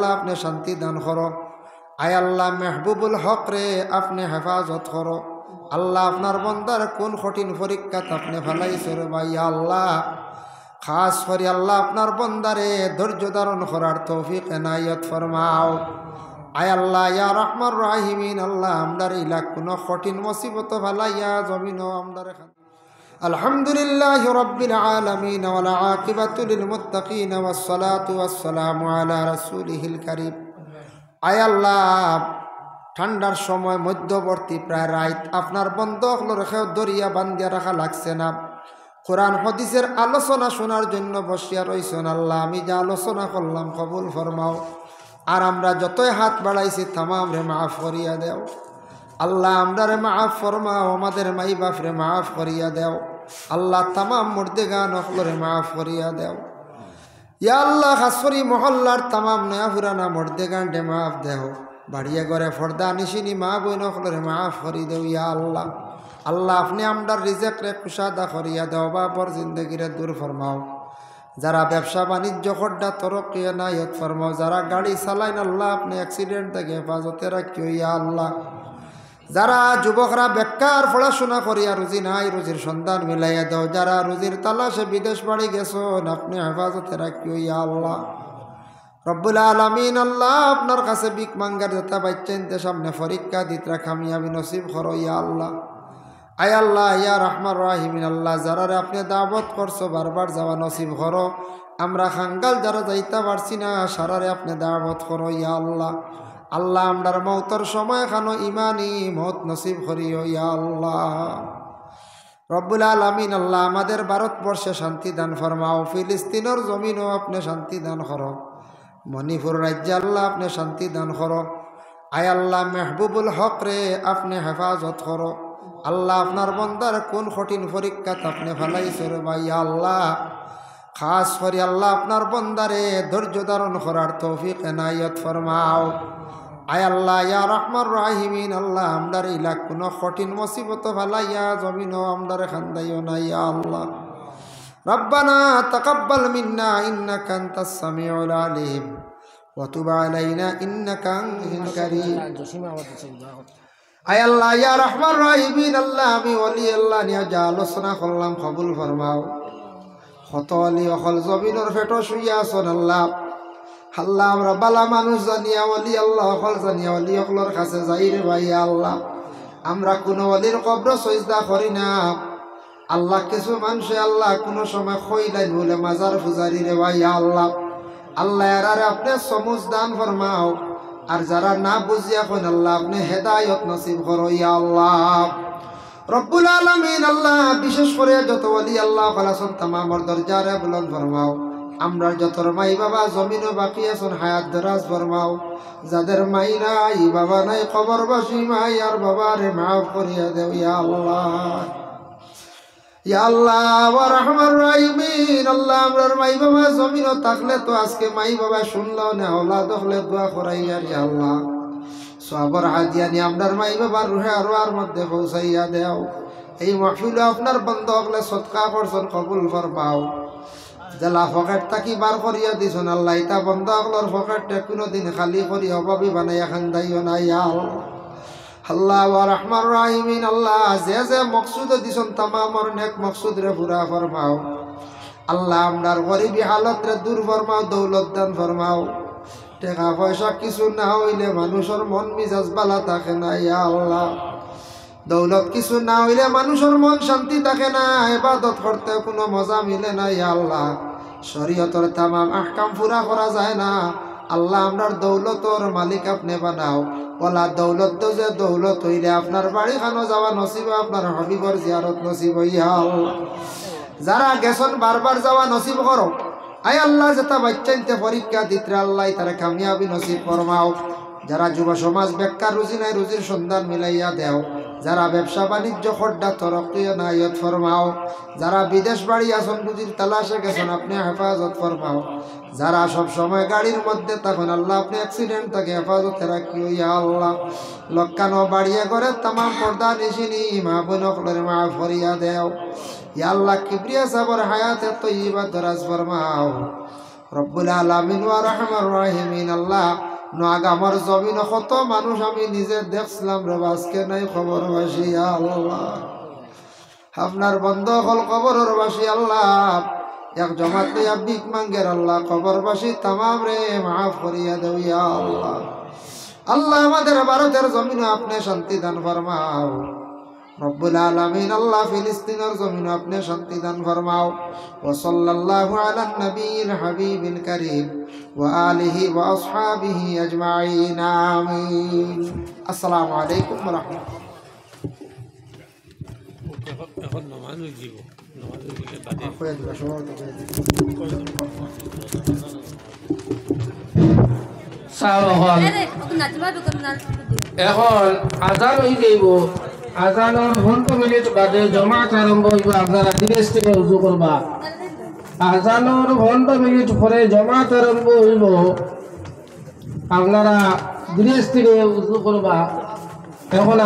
আল্লাহ আপনি শান্তি দান করো। আয় আল্লাহ মেহবুবুল হক রে আপনি হেফাজত করো। আল্লাহ আপনার বন্দার কোন কঠিন পরীক্ষাত আপনি ফেলাইছে রে ভাই আল্লাহ, খাস করে আল্লাহ আপনার বন্দারে ধৈর্য ধারণ করার তৌফিক এনায়ত ফরমাও। আয় আল্লাহ ইয়া রহমান রাহিমিন, আল্লাহ আমদার ইলাক কোন কঠিন মুসিবত ফেলাইয়া জমিন আমদারে খান। আলহামদুলিল্লাহি রাব্বিল আলামিন ওয়াল আকিবাতু লিল মুত্তাকিন ওয়াস সালাতু ওয়াস সালামু আলা রাসূলিহিল কারীম। আয় আল্লাহ ঠান্ডার সময় মধ্যবর্তী প্রায় রাত আপনার বন্ধক রেখে দরিয়া বান্ধিয়া রাখা লাগছে না। কোরআন হাদিসের আলোচনা শোনার জন্য বসিয়া রইছেন। আল্লাহ আমি যা আলোচনা করলাম কবুল ফরমাও, আর আমরা যতই হাত বাড়াইছি তামাম রে মাফ করিয়া দেও। আল্লাহ আমরা রে মাফ ফরমাও, আমাদের মাই বাপ রে মাফ করিয়া দেও। আল্লাহ তামাম মুর্দেগান রে মাফ করিয়া দেও। ইয়া আল্লাহ খাসরি মহল্লার তামাম নয়া পুরানা মুর্দেগান রে মাফ দেও। বাড়িয়ে ঘরে ফর্দা নিশিনি মা বই নকলরে মাফ করি দেও ইয়া আল্লাহ। আল্লাহ আপনি আমরার রিজেক রে কুশাদা করিয়া দেও, বাপর জিন্দগিরে দূর ফরমাও। যারা ব্যবসা বাণিজ্য করডা তরক্কি এনায়ত ফরমাও। যারা গাড়ি চালাইন আল্লাহ আপনি অ্যাক্সিডেন্ট থেকে হেফাজতে রাখিও ইয়া আল্লাহ। যারা যুবকরা বেকার পড়াশোনা করিয়া রুজি নাই, রুজির সন্ধান মিলাইয়া দাও। যারা রুজির তালাশে বিদেশ বাড়ি গেছেন আপনি হেফাজতে রাখিও ইয়া আল্লাহ। রব্বুল আলামিন আল্লাহ আপনার কাছে বিক মাঙ্গার যেটা বাচ্চাইনতে সামনে পরীক্ষা দিতরা কামিয়াবি নসিব করো ইয়া আল্লাহ। আয় আল্লাহ ইয়া রহমান রাহিমিন আল্লাহ যারারে আপনি দাওয়াত করছো বারবার যাওয়া নসিব করো। আমরা খাঙ্গাল যারা যাইতে পারছি না সারারে আপনি দাওয়াত করো ইয়া আল্লাহ। আল্লাহ আমরার মৌতর সময় খানো ইমানি মত নসিব করিও ইয়া আল্লাহ। রব্বুল আলামিন আল্লাহ আমাদের ভারতবর্ষে শান্তি দান ফরমাও। ফিলিস্তিনের জমিনও আপনি শান্তি দান করো। মণিপুর রাজ্যে আল্লাহ আপনি শান্তি দান করো। আয় আল্লাহ মেহবুবুল হক রে আপনি হেফাজত করো। আল্লাহ আপনার বন্দার কোন কঠিন পরীক্ষাত আপনি ফেলাইছে রে ভাই আল্লাহ, খাস করে আল্লাহ আপনার বন্দারে ধৈর্য ধারণ করার তৌফিক এনায়ত ফরমাও। আয় আল্লাহ ইয়া রহমান রাহিমিন আল্লাহ আমদার ইলাক কোন কঠিন মুসিবত ফেলাইয়া জমিন আমদারে খান্দাইও না ইয়া আল্লাহ। রব্বানা তাকাব্বাল মিন্না ইন্নাকা আনতাস সামিউল আলিম ওয়া তুব আলাইনা ইন্নাকা আনতাল কারীম। আয় আল্লাহ ইয়া রহমান রাহিমিন আল্লাহ আমি ওলি আল্লাহ নিয়া যা আলোচনা করলাম কবুল ফরমাও। কত অলি অকল জমিনের ফেটো শুইয়া আছেন আল্লাহ। আল্লাহ আমরা বালা মানুষ জানিয়া অলি আল্লাহ অকল জানিয়া অলি অকলের কাছে যাই রে ভাই আল্লাহ। আমরা কোনো অলির কবর সজদা করি না আল্লাহ। কিছু মানুষে আল্লাহ কোনো সময় খইলাই বলে মাজার ফুজারি রে ভাই আল্লাহ। আল্লাহ এরারে আপনি সমুজ দান ফরমাও, আর যারা না বুঝিয়া কোন আল্লাহ আপনি হেদায়ত নসিব করো ইয়া আল্লাহ। রব্বুল আলামিন আল্লাহ বিশেষ করে যত ওলি আল্লাহ খালাসন তামামর দরজারে বুলন্দ ফরমাও। আমরা যত মাই বাবা জমিনও বাকি আছেন হায়াত দরাজ ফরমাও। যাদের মাই নাই বাবা নাই কবরবাসী মাই আর বাবা রে মাফ করিয়া দেও ইয়া আল্লাহ। ইয়া আল্লাহ ওয়া রহমান রাহিমিন আল্লাহ আমরার মাই বাবা জমিনও থাকলে তো আজকে মাই বাবা শুনলো না ওলাদ হলে দোয়া করাইয়া ইয়া আল্লাহ। সবর হাদিয়া নি আমরার মাই বাবার রুহে আরওয়ার মধ্যে পৌঁছাইয়া দেও। এই মাহফিলে আপনার বন্ধ হলে সদকা করছেন কবুল ফরমাও। জেলা পকেট থাকি বার করিয়া দিছেন আল্লাহ। ইতা বন্ধ হলর পকেটটা কোনোদিন খালি করি অভাবী বানাইয়া খান্দাইও না ইয়া আল্লাহ ওয়া রহমান রাহিমিন আল্লাহ যে যে মকসুদ দিছেন তামামর নেক মকসুদ রে পুরা ফরমাও। আল্লাহ আমরার গরিবী হালত রে দূর ফরমাও, দৌলত দান ফরমাও। টাকা পয়সা কিছু না হইলে মানুষের মন মিজাজ বালা থাকে না ইয়া আল্লাহ। দৌলত কিছু না হইলে মানুষের মন শান্তি থাকে না, ইবাদত করতে কোনো মজা মিলে না ইয়া আল্লাহ। শরীয়তের তামাম আহকাম পুরা করা যায় না আল্লাহ। আমরার দৌলতর মালিক আপনি বানাও। ওলা দৌলত তো যে দৌলত হইলে আপনার বাড়ি খানো যাওয়া নসিব, আপনার হবিবর জিয়ারত নসিব ইয়া আল্লাহ। যারা গেছন বারবার যাওয়া নসিব করো। আয় আল্লাহ যেটা বাচ্চাইনতে পরীক্ষা দিতে আল্লাহ তারা কামিয়াবি নসিব ফরমাও। যারা যুব সমাজ বেকার রুজি নাই রুজির সন্ধান মিলাইয়া দেও। যারা ব্যবসা বাণিজ্য খড্ডা তরক্কি নায়ত ফরমাও। যারা বিদেশ বাড়ি আসন রুজির তালাশে গেছেন আপনি হেফাজত ফরমাও। যারা সব সময় গাড়ির মধ্যে তখন আল্লাহ আপনি অ্যাক্সিডেন্ট থেকে হেফাজতে রাখিও ইয়া আল্লাহ। লক্কানো বাড়িয়ে করে তামাম পর্দা নিশিনি মা বোনকলের মাফ করিয়া দেও ইয়া আল্লাহ। কিবরিয়া সাবর হায়াতে তৈয়বা দরাজ ফরমাও। রব্বুল আলামিন ওয়া রহমান রাহিমিন আল্লাহ নাগামার জমিন কত মানুষ আমি নিজে দেখছিলাম রে আজকে নাই খবর বাসি আল্লাহ আপনার বন্ধ হল খবরের বাসি আল্লাহ এক জমাত লইয়া ভিক মাঙ্গের আল্লাহ খবরবাসী তামাম রে মাফ করিয়া দেও ইয়া আল্লাহ আল্লাহ আমাদের ভারতের জমিনে আপনি শান্তি দান ফরমাও রব্বুল আলামিন আল্লাহ ফিলিস্তিনের জমিনে আপনি শান্তি দান ফরমাও ওয়া সাল্লাল্লাহু আলা নবিয়িল হাবিবিল কারীম ওয়া আলিহি ওয়া আসহাবিহি আজমাইন আমিন আসসালামু আলাইকুম ওয়া রাহমাতুল্লাহ এখন নমাজ হইব নমাজ হইলে বাদে এখন আজান হয়ে যাইব আজানের 15 মিনিট বাদে জমাত আরম্ভ হইব আপনারা দিনেশ থেকে উজু করবা আজানের 15 মিনিট পরে জমাত আরম্ভ হইব আপনারা দিনেশ থেকে উজু করবা এখন